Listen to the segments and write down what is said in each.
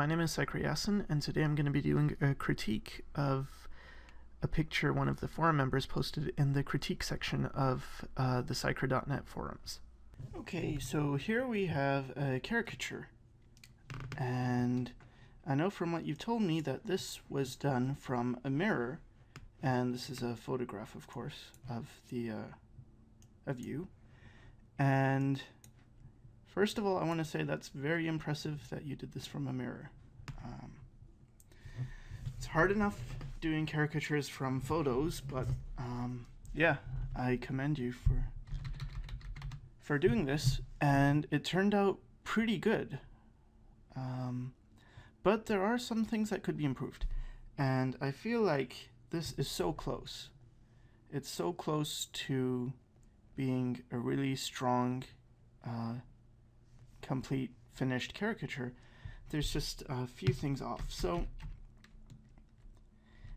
my name is Sycra, and today I'm going to be doing a critique of a picture one of the forum members posted in the critique section of the Sycra.net forums. Okay, so here we have a caricature, and I know from what you've told me that this was done from a mirror, and this is a photograph, of course, of the of you. And first of all, I want to say that's very impressive that you did this from a mirror. It's hard enough doing caricatures from photos, but yeah, I commend you for doing this, and it turned out pretty good. But there are some things that could be improved, and I feel like this is so close. It's so close to being a really strong, complete, finished caricature. There's just a few things off. So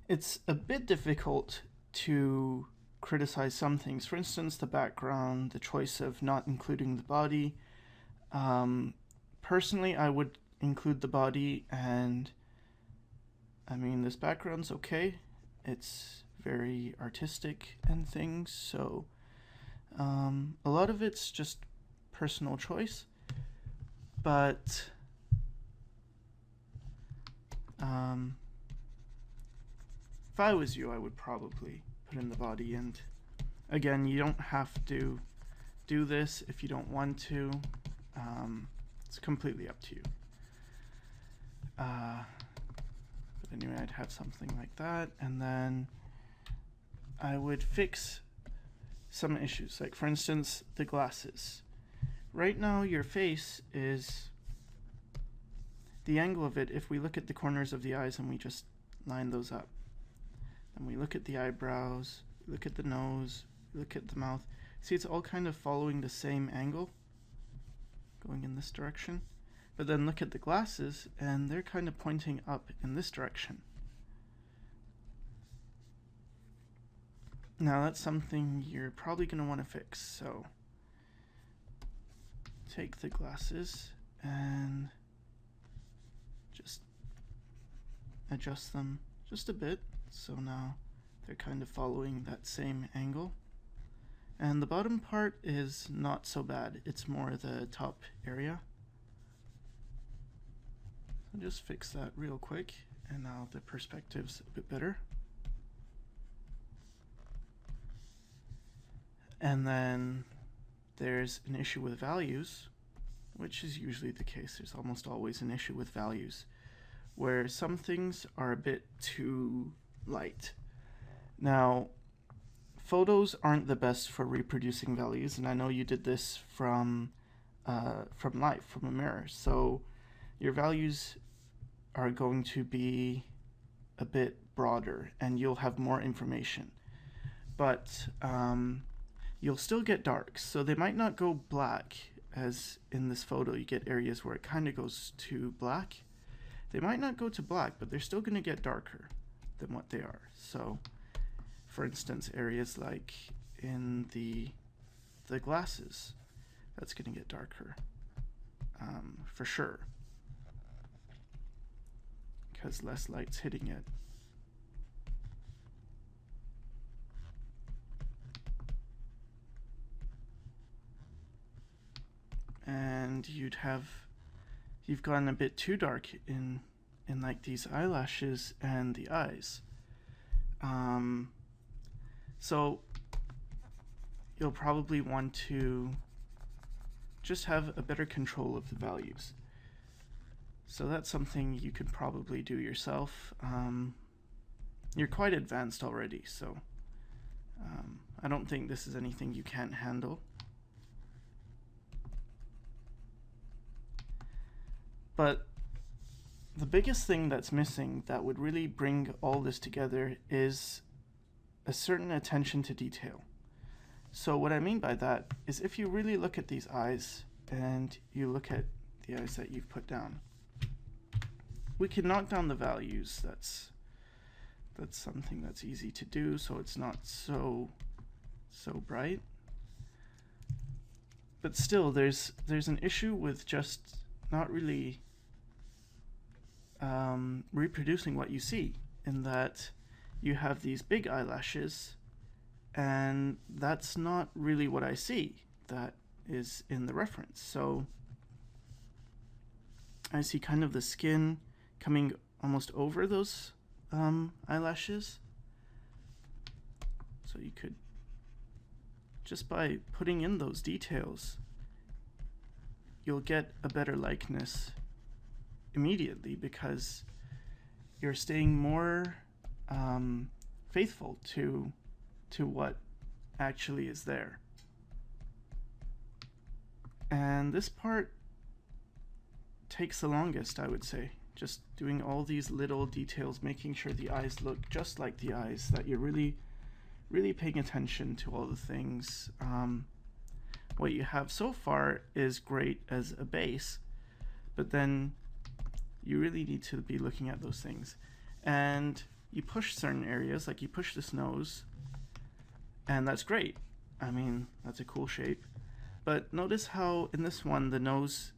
it's a bit difficult to criticize some things. For instance, the background, the choice of not including the body. Personally, I would include the body, and I mean, this background's okay. It's very artistic and things, so a lot of it's just personal choice. But if I was you, I would probably put in the body. And again, you don't have to do this if you don't want to. It's completely up to you. But anyway, I'd have something like that, and then I would fix some issues. Like, for instance, the glasses. Right now, your face is the angle of it. If we look at the corners of the eyes and we just line those up, and we look at the eyebrows, we look at the nose, we look at the mouth, see, it's all kind of following the same angle, going in this direction. But then look at the glasses, and they're kind of pointing up in this direction. Now that's something you're probably going to want to fix. So take the glasses and just adjust them just a bit. So now they're kind of following that same angle. And the bottom part is not so bad. It's more the top area. So just fix that real quick, and now the perspective's a bit better. And then there's an issue with values, which is usually the case. There's almost always an issue with values, where some things are a bit too light. Now, photos aren't the best for reproducing values, and I know you did this from life, from a mirror. So your values are going to be a bit broader, and you'll have more information. But you'll still get darks, so they might not go black, as in this photo you get areas where it kind of goes to black. They might not go to black, but they're still going to get darker than what they are. So for instance, areas like in the glasses, that's going to get darker for sure, because less light's hitting it. And you've gone a bit too dark in like these eyelashes and the eyes. So you'll probably want to just have a better control of the values. So that's something you could probably do yourself. You're quite advanced already, so I don't think this is anything you can't handle. But the biggest thing that's missing that would really bring all this together is a certain attention to detail. So what I mean by that is, if you really look at these eyes and you look at the eyes that you've put down, we can knock down the values. That's something that's easy to do, so it's not so bright. But still, there's an issue with just not really reproducing what you see, in that you have these big eyelashes, and that's not really what I see that is in the reference. So I see kind of the skin coming almost over those eyelashes. So you could, just by putting in those details, you'll get a better likeness immediately, because you're staying more faithful to what actually is there. And this part takes the longest, I would say. Just doing all these little details, making sure the eyes look just like the eyes, that you're really paying attention to all the things. What you have so far is great as a base, but then you really need to be looking at those things. And you push certain areas, like you push this nose, and that's great. I mean, that's a cool shape. But notice how in this one the nose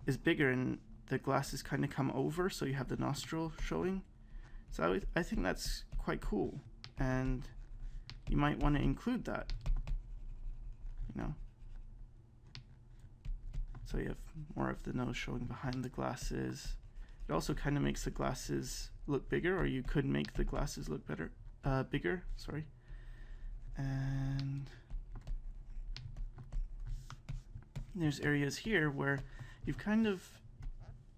is bigger and the glasses kind of come over, so you have the nostril showing. So I think that's quite cool, and you might want to include that, you know. So you have more of the nose showing behind the glasses. It also kind of makes the glasses look bigger, or you could make the glasses look bigger, sorry. And there's areas here where you've kind of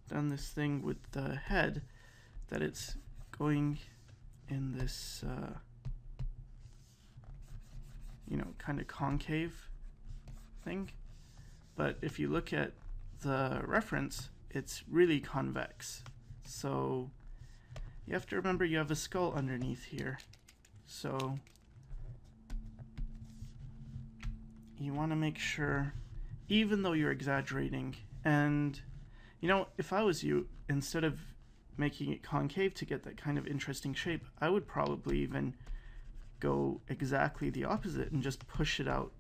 done this thing with the head, that it's going in this, you know, kind of concave thing. But if you look at the reference, it's really convex. So you have to remember you have a skull underneath here. So you want to make sure, even though you're exaggerating, and you know, if I was you, instead of making it concave to get that kind of interesting shape, I would probably even go exactly the opposite and just push it out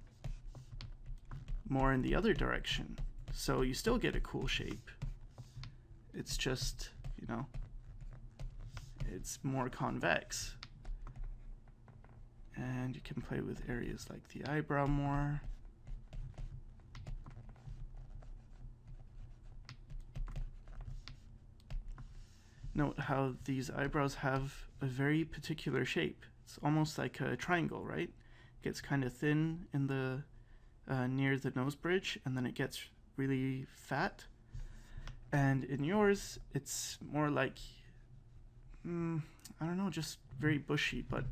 more in the other direction. So you still get a cool shape. It's just, you know, it's more convex. And you can play with areas like the eyebrow more. Note how these eyebrows have a very particular shape. It's almost like a triangle, right? It gets kind of thin in the near the nose bridge, and then it gets really fat. And in yours, it's more like, I don't know, just very bushy, but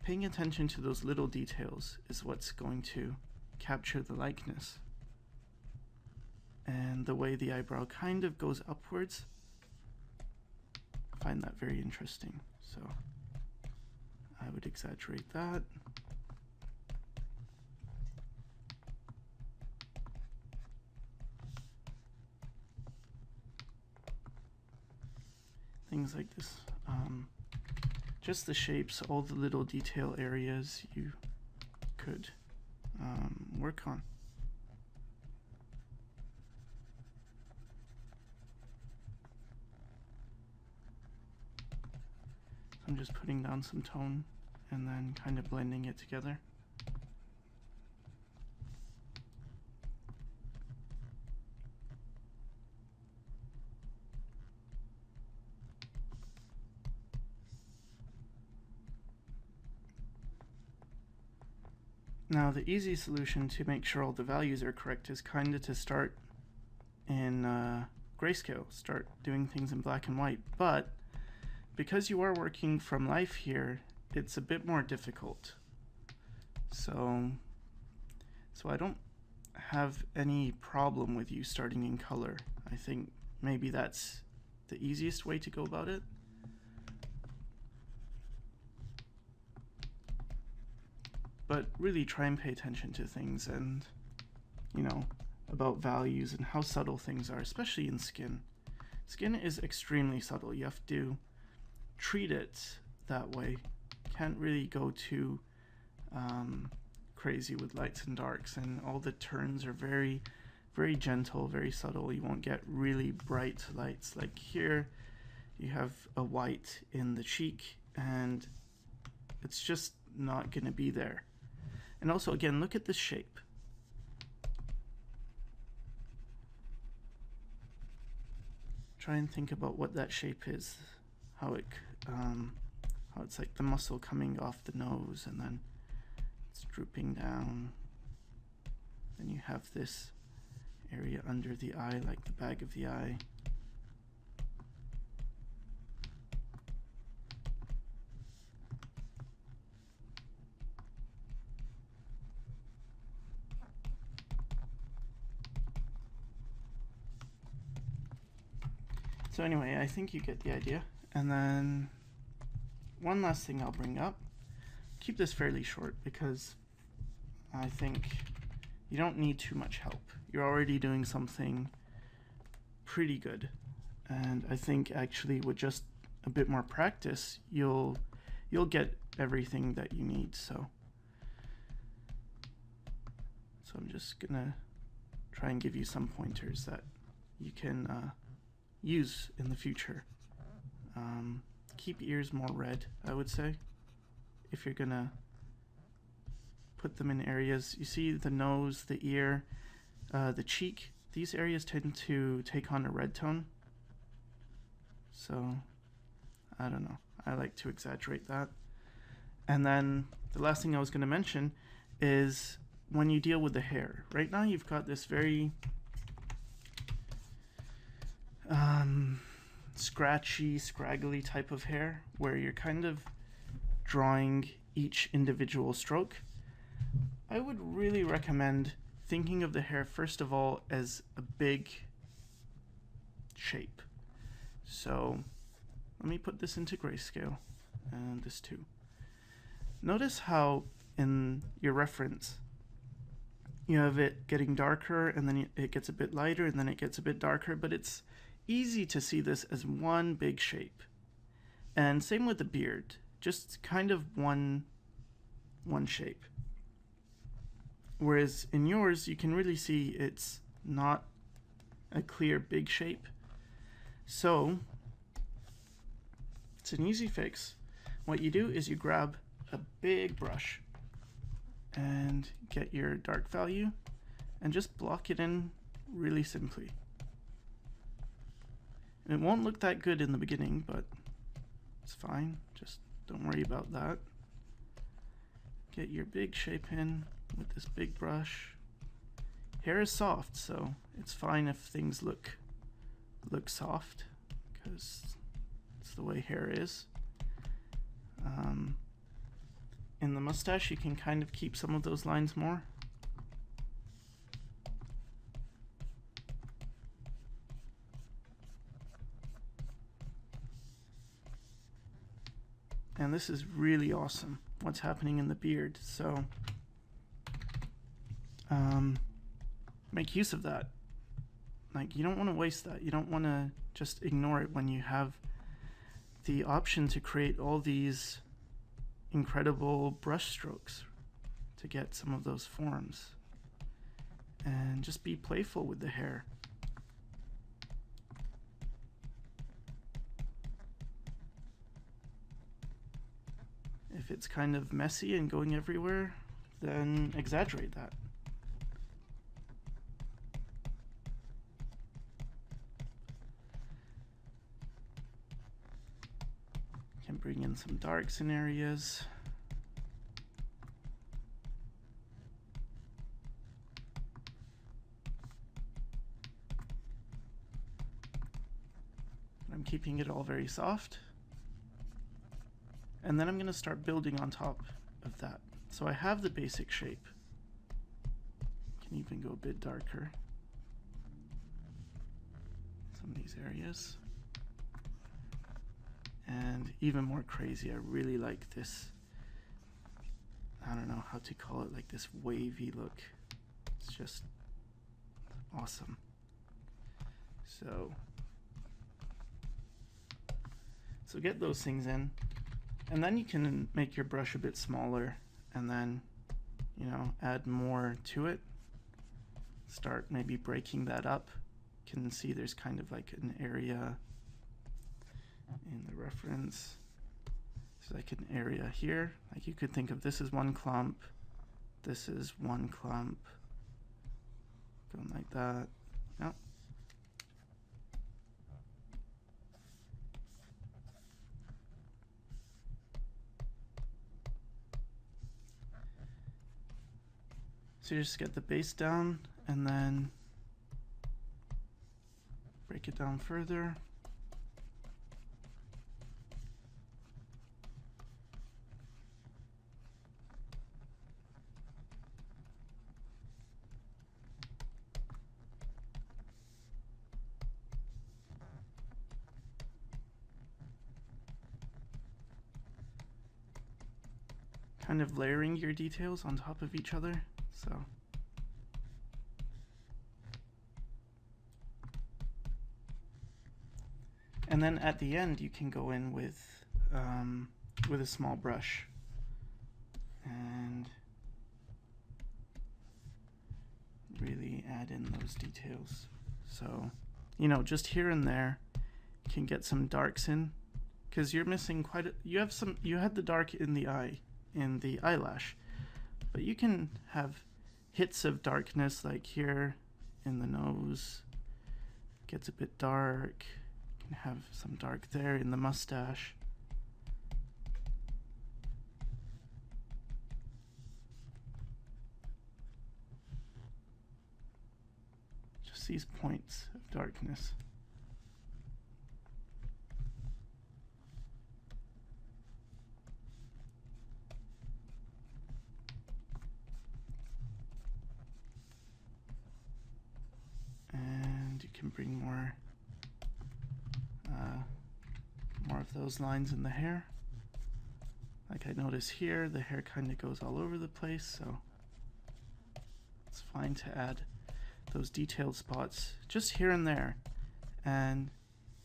paying attention to those little details is what's going to capture the likeness. And the way the eyebrow kind of goes upwards, I find that very interesting. So I would exaggerate that. Things like this. Just the shapes, all the little detail areas you could work on. I'm just putting down some tone and then kind of blending it together. Now the easy solution to make sure all the values are correct is kind of to start in grayscale, start doing things in black and white, but because you are working from life here, it's a bit more difficult. So I don't have any problem with you starting in color. I think maybe that's the easiest way to go about it. But really try and pay attention to things, and, you know, about values and how subtle things are, especially in skin. Skin is extremely subtle. You have to treat it that way. Can't really go too crazy with lights and darks, and all the turns are very very gentle, very subtle. You won't get really bright lights. Like here, you have a white in the cheek, and it's just not going to be there. And also, again, look at this shape. Try and think about what that shape is, how it's like the muscle coming off the nose, and then it's drooping down. Then you have this area under the eye, like the bag of the eye. So anyway, I think you get the idea. And then one last thing I'll bring up. Keep this fairly short because I think you don't need too much help. You're already doing something pretty good. And I think actually with just a bit more practice, you'll get everything that you need. So I'm just gonna try and give you some pointers that you can use in the future. Keep ears more red, I would say, if you're gonna put them in areas. You see the nose, the ear, the cheek, these areas tend to take on a red tone. So I don't know, I like to exaggerate that. And then the last thing I was going to mention is when you deal with the hair. Right now you've got this very scratchy, scraggly type of hair where you're kind of drawing each individual stroke. I would really recommend thinking of the hair first of all as a big shape. So let me put this into grayscale, and this too. Notice how in your reference you have it getting darker, and then it gets a bit lighter, and then it gets a bit darker, but it's easy to see this as one big shape. And same with the beard, just kind of one shape. Whereas in yours, you can really see it's not a clear big shape. So it's an easy fix. What you do is you grab a big brush and get your dark value and just block it in really simply. And it won't look that good in the beginning, but it's fine. Just don't worry about that. Get your big shape in with this big brush. Hair is soft, so it's fine if things look soft, because it's the way hair is. In the mustache, you can kind of keep some of those lines more. And this is really awesome, what's happening in the beard. So make use of that. Like, you don't want to waste that. You don't want to just ignore it when you have the option to create all these incredible brush strokes to get some of those forms. And just be playful with the hair. If it's kind of messy and going everywhere, then exaggerate that. Can bring in some darks in areas. I'm keeping it all very soft. And then I'm going to start building on top of that. So I have the basic shape. Can even go a bit darker. Some of these areas. And even more crazy, I really like this, I don't know how to call it, like this wavy look. It's just awesome. So get those things in. And then you can make your brush a bit smaller and then, you know, add more to it. start maybe breaking that up. You can see there's kind of like an area in the reference. There's like an area here. Like you could think of this as one clump. This is one clump. Going like that. Yep. So you just get the base down and then break it down further. Kind of layering your details on top of each other. So and then at the end you can go in with a small brush and really add in those details. So, you know, just here and there you can get some darks in, because you're missing quite a, you had the dark in the eye, in the eyelash, but you can have hits of darkness, like here in the nose gets a bit dark. You can have some dark there in the mustache. Just these points of darkness. And you can bring more of those lines in the hair. Like I notice here, the hair kind of goes all over the place, so it's fine to add those detailed spots just here and there. And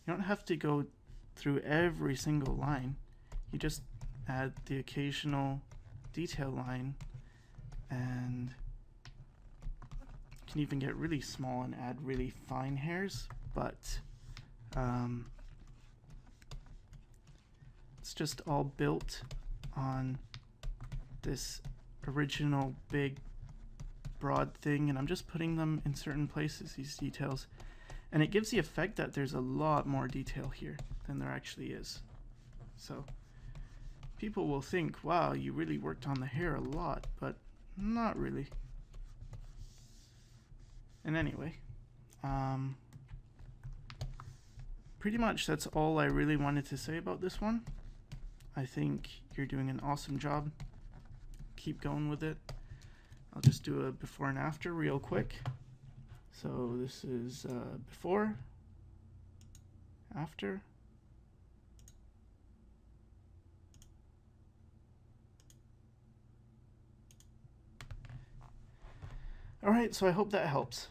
you don't have to go through every single line. You just add the occasional detail line, and you can even get really small and add really fine hairs, but it's just all built on this original big broad thing, and I'm just putting them in certain places, these details, and it gives the effect that there's a lot more detail here than there actually is. So people will think, wow, you really worked on the hair a lot, but not really. And anyway, pretty much that's all I really wanted to say about this one. I think you're doing an awesome job. Keep going with it. I'll just do a before and after real quick. So this is before, after. All right, so I hope that helps.